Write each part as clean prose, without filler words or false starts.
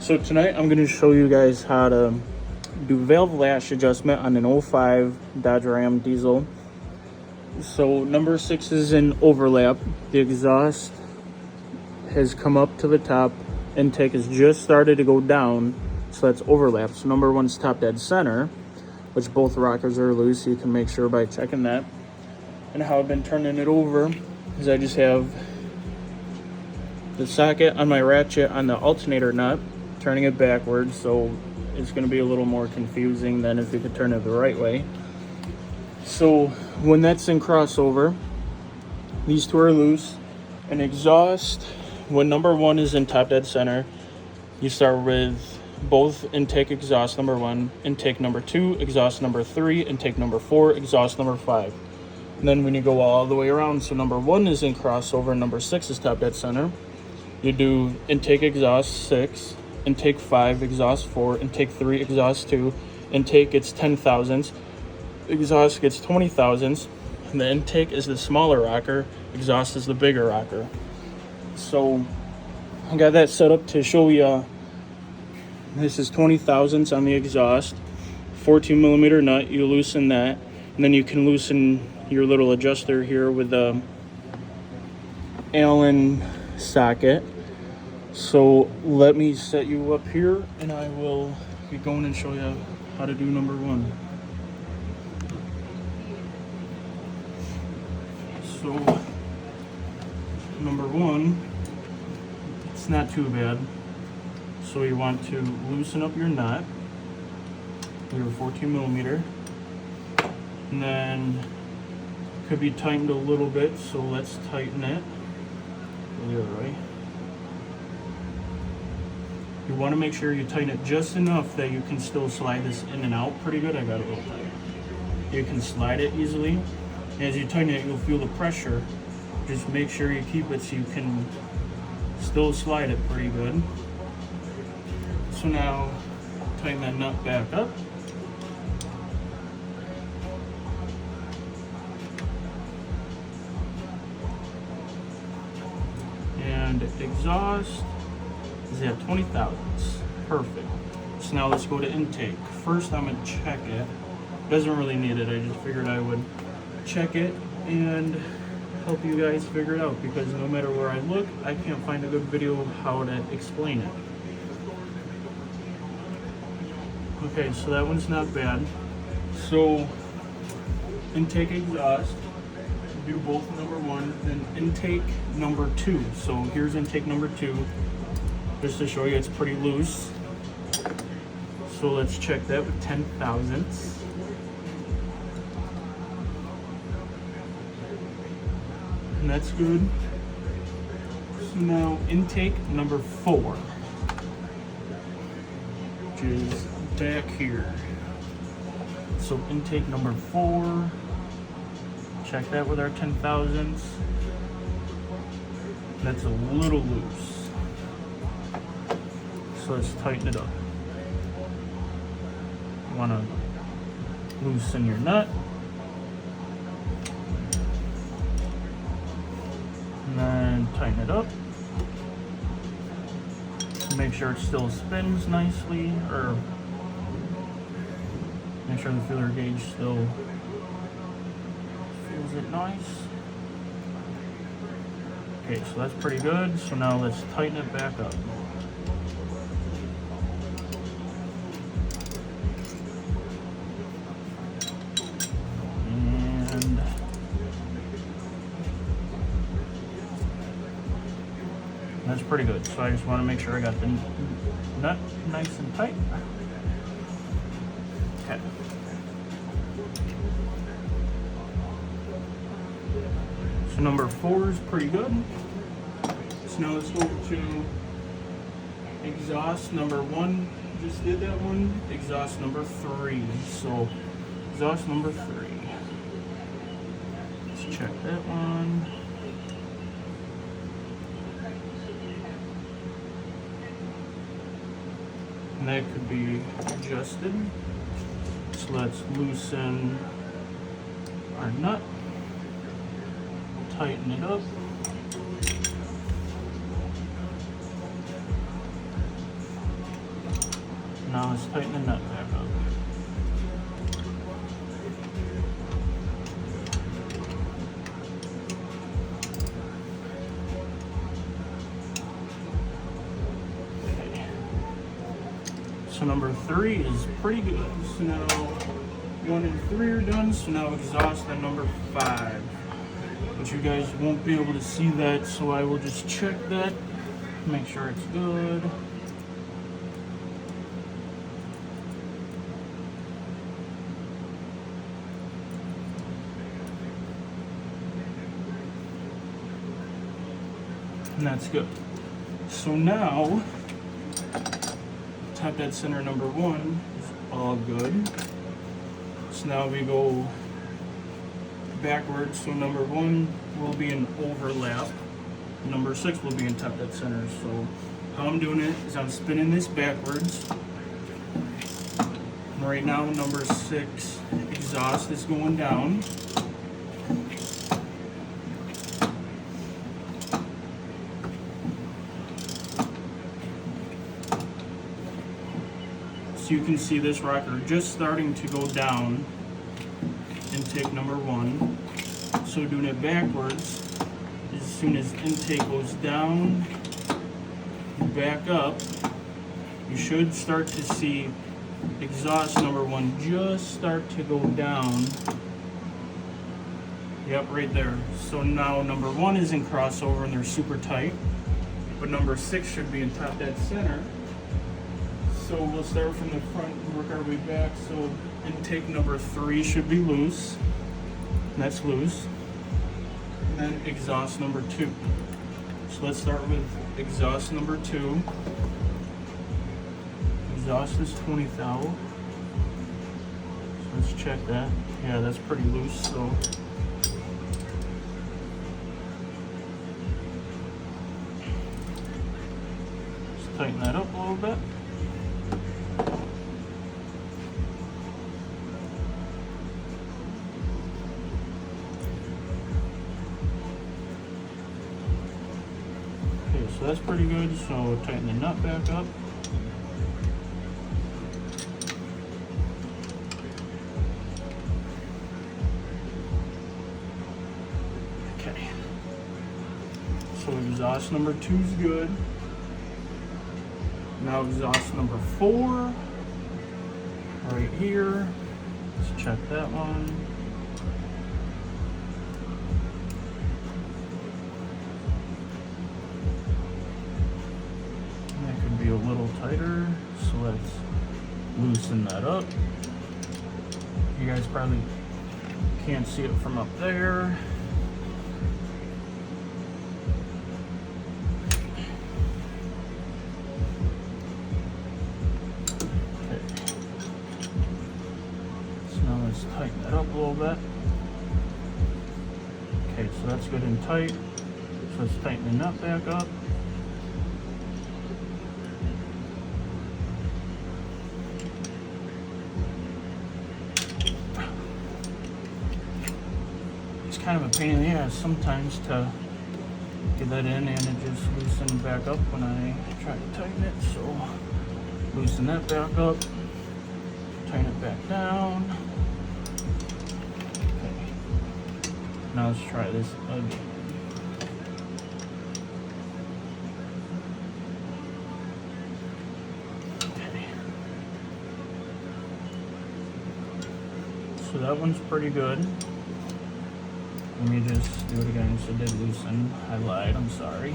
So tonight I'm going to show you guys how to do valve lash adjustment on an 05 Dodge Ram diesel. So number 6 is in overlap. The exhaust has come up to the top. Intake has just started to go down, so that's overlap. So number 1's top dead center, which both rockers are loose. So you can make sure by checking that. And how I've been turning it over is I just have the socket on my ratchet on the alternator nut, turning it backwards, so it's going to be a little more confusing than if you could turn it the right way. So when that's in crossover, these two are loose. And exhaust, when number 1 is in top dead center, you start with both intake exhaust number 1, intake number 2, exhaust number 3, intake number 4, exhaust number 5. And then when you go all the way around, so number 1 is in crossover, number 6 is top dead center, you do intake exhaust 6, intake 5, exhaust 4, intake 3, exhaust 2, intake gets 10 thousandths, exhaust gets 20 thousandths, and the intake is the smaller rocker, exhaust is the bigger rocker. So I got that set up to show you. This is 20 thousandths on the exhaust, 14 millimeter nut, you loosen that, and then you can loosen your little adjuster here with the Allen socket. So let me set you up here and I will be going and show you how to do number 1. So number 1, it's not too bad. So you want to loosen up your nut, your 14 millimeter, and then could be tightened a little bit, so let's tighten it the other way. You want to make sure you tighten it just enough that you can still slide this in and out pretty good. I got it real tight. You can slide it easily. As you tighten it, you'll feel the pressure. Just make sure you keep it so you can still slide it pretty good. So now, tighten that nut back up. And exhaust is at 20 thousandths. Perfect. So now let's go to intake. First I'm going to check it. Doesn't really need it. I just figured I would check it and help you guys figure it out, because no matter where I look, I can't find a good video of how to explain it. Okay, so that one's not bad. So intake exhaust, do both number 1, then intake number 2. So here's intake number 2, just to show you it's pretty loose. So let's check that with 10 thousandths. And that's good. So now intake number 4, which is back here. So intake number 4, check that with our 10 thousandths. That's a little loose. So let's tighten it up. You want to loosen your nut. And then tighten it up. Make sure it still spins nicely, or make sure the feeler gauge still feels it nice. Okay, so that's pretty good. So now let's tighten it back up. And that's pretty good. So I just want to make sure I got the nut nice and tight. Okay. So number 4 is pretty good. So now let's go to exhaust number 1. Just did that one. Exhaust number 3. So exhaust number 3. Let's check that one. And that could be adjusted. So let's loosen our nut, tighten it up. Now let's tighten the nut back up. Okay. So number 3 is pretty good. So now 1 and 3 are done. So now exhaust on number 5. But you guys won't be able to see that, so I will just check that, make sure it's good. And that's good. So now, top dead center number 1 is all good. So now we go backwards. So number 1 will be in overlap. Number 6 will be in top dead center. So how I'm doing it is I'm spinning this backwards. And right now, number 6 exhaust is going down. So you can see this rocker just starting to go down. Intake number 1. So doing it backwards, as soon as intake goes down, back up, you should start to see exhaust number 1 just start to go down. Yep, right there. So now number 1 is in crossover and they're super tight, but number 6 should be in top dead center. So we'll start from the front and work our way back. So intake number 3 should be loose. And that's loose. And then exhaust number 2. So let's start with exhaust number 2. Exhaust is 20 thou. So let's check that. Yeah, that's pretty loose. So let's tighten that up a little bit. So that's pretty good, so tighten the nut back up. Okay. So exhaust number 2 is good. Now exhaust number 4, right here. Let's check that one. Be a little tighter, so let's loosen that up. You guys probably can't see it from up there. Okay. So now let's tighten that up a little bit. Okay, so that's good and tight. So let's tighten the nut back up. Kind of a pain in the ass sometimes to get that in, and it just loosened back up when I try to tighten it. So loosen that back up, tighten it back down. Okay. Now let's try this again. Okay. So that one's pretty good. Let me just do it again. So it did loosen. I lied. I'm sorry.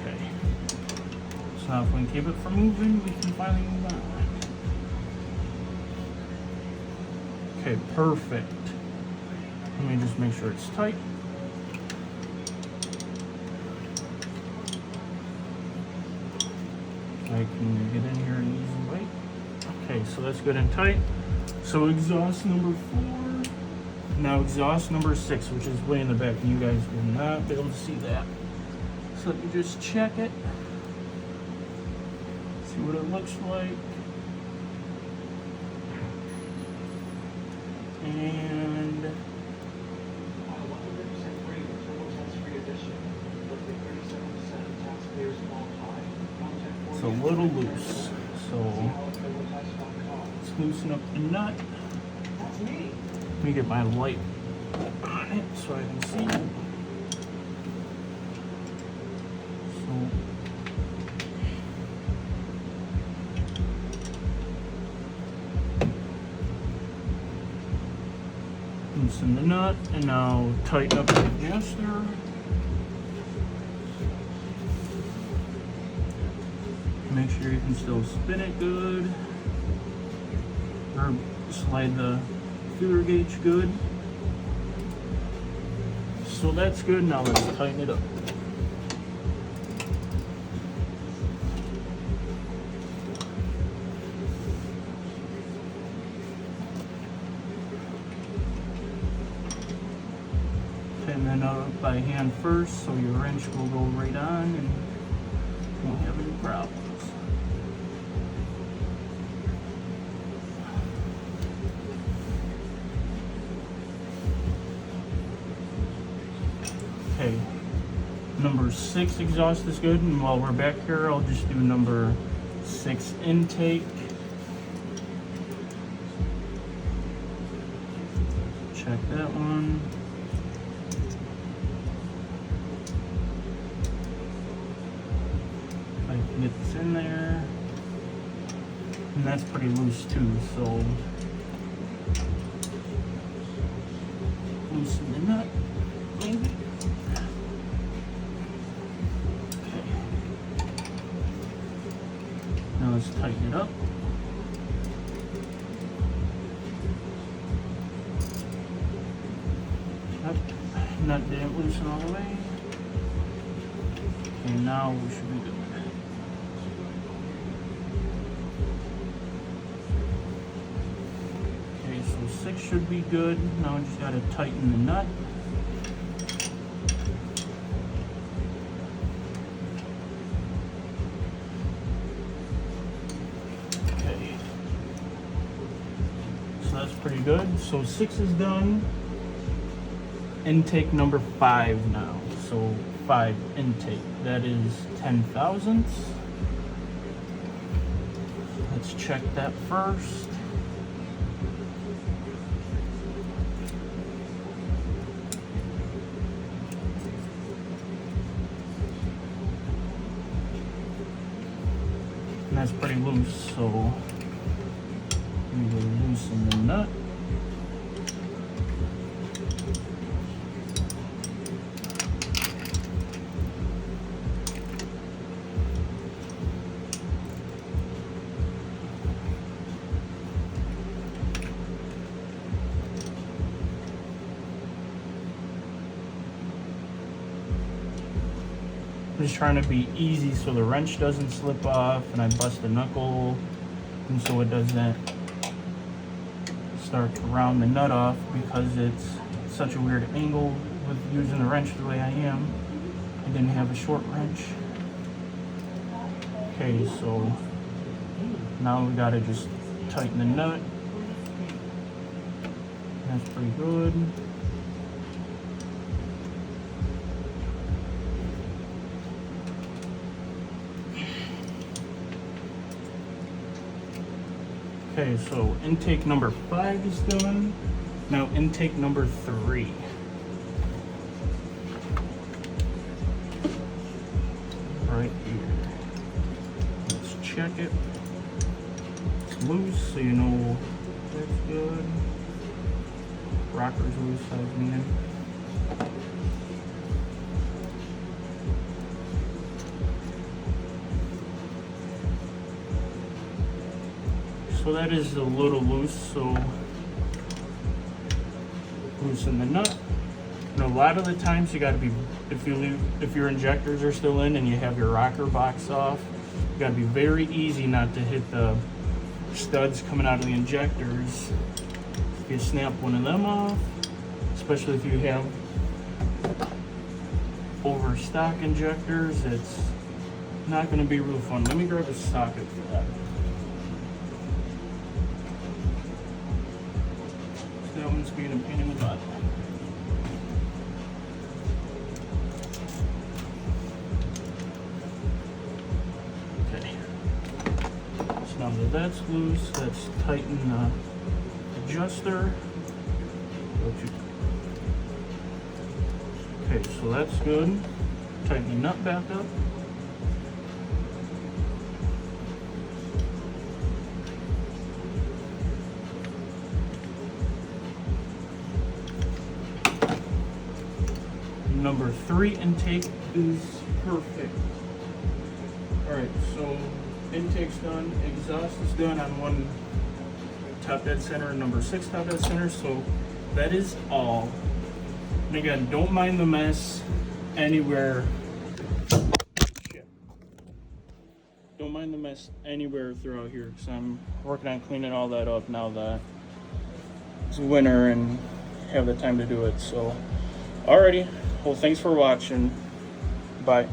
Okay. So now if we can keep it from moving, we can finally move on. Okay, perfect. Let me just make sure it's tight. I can get in here an easy way. Okay, so that's good and tight. So exhaust number 4. Now exhaust number 6, which is way in the back, and you guys will not be able to see that. So let me just check it. See what it looks like. And a little loose. So let's loosen up the nut. Let me get my light on it so I can see. So loosen the nut and now tighten up the adjuster. Make sure you can still spin it good, or slide the feeler gauge good. So that's good. Now let's tighten it up. Tighten that up by hand first so your wrench will go right on and won't have any problems. Okay, number 6 exhaust is good, and while we're back here, I'll just do number 6 intake. Check that one. If I can get this in there. And that's pretty loose too, so loosen the nut, maybe. Now let's tighten it up. Yep. Nut didn't loosen all the way. Okay, now we should be good. Okay, so 6 should be good. Now we just gotta tighten the nut. That's pretty good. So 6 is done. Intake number 5 now. So 5 intake. That is 10 thousandths. Let's check that first. And that's pretty loose, so we will loosen the nut. I'm just trying to be easy so the wrench doesn't slip off and I bust a knuckle, and so it doesn't start to round the nut off because it's such a weird angle with using the wrench the way I am. I didn't have a short wrench. Okay, so now we gotta just tighten the nut. That's pretty good. Okay, so intake number 5 is done. Now intake number 3. Right here. Let's check it. It's loose, so you know that's good. Rocker's loose, I mean. So that is a little loose, so loosen the nut. And a lot of the times you gotta be, if your injectors are still in and you have your rocker box off, you gotta be very easy not to hit the studs coming out of the injectors. If you snap one of them off, especially if you have overstock injectors, it's not gonna be real fun. Let me grab a socket for that. That one's being a pain in the butt. Okay. So that's loose. Let's tighten the adjuster. Okay, so that's good. Tighten the nut back up. Number 3 intake is perfect. Alright, so intake's done, exhaust is done on one top dead center, number 6 top dead center, so that is all. And again, don't mind the mess anywhere. Shit. Don't mind the mess anywhere throughout here, because I'm working on cleaning all that up now that it's winter and have the time to do it. So alrighty, well, thanks for watching. Bye.